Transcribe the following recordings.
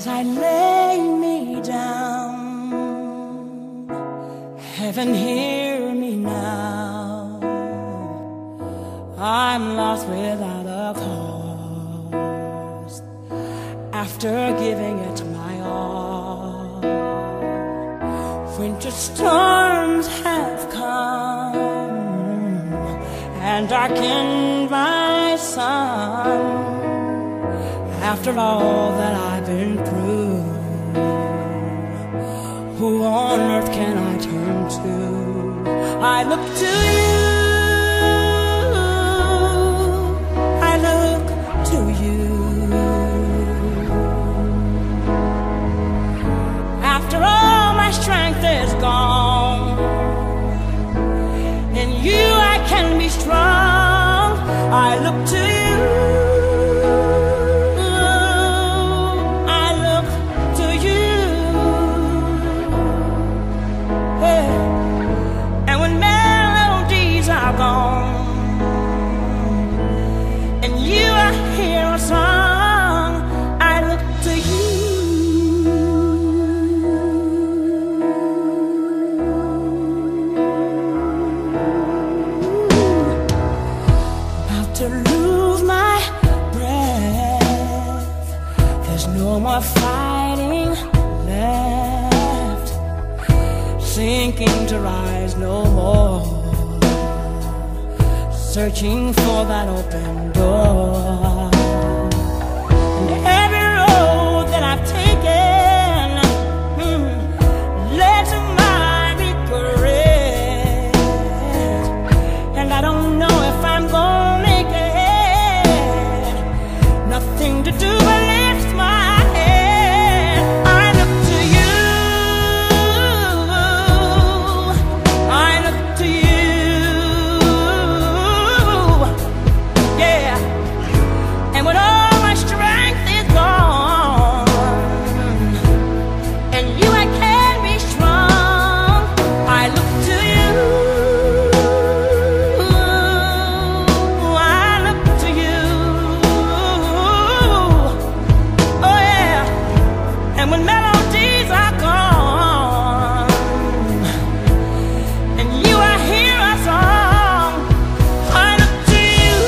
as I lay me down. Heaven, hear me now. I'm lost without a cause, after giving it my all. Winter storms have come and darkened my sun. After all that I've been through, who on earth can I turn to? I look to you, I look to you. After all my strength is gone, in you I can be strong. I look to you, and you I hear a song. I look to you. About to lose my breath, there's no more fighting left, sinking to rise no more, searching for that open door. And every road that I've taken led to my regret, and I don't know if I'm gonna make it. Nothing to do but lift my head. I look to you, I look to you. And when all my strength is gone, and you I can be strong, I look to you, I look to you. Oh yeah. And when melodies are gone, and you I hear a song, I look to you.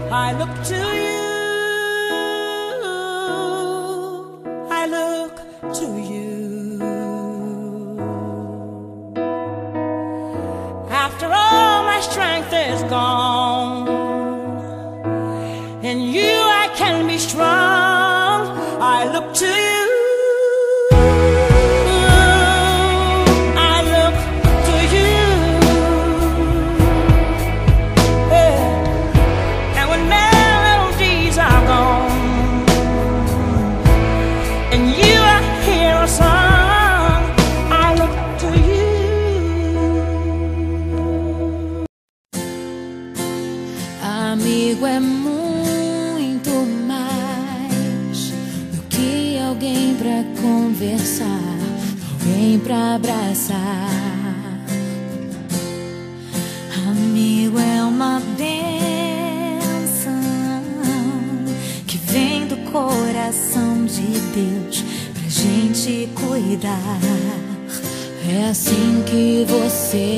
I look to you, I look to you. After all my strength is gone, in you I can be strong. I look to you. Amigo é muito mais do que alguém pra conversar, alguém pra abraçar. Amigo é uma bênção que vem do coração de Deus pra gente cuidar. É assim que você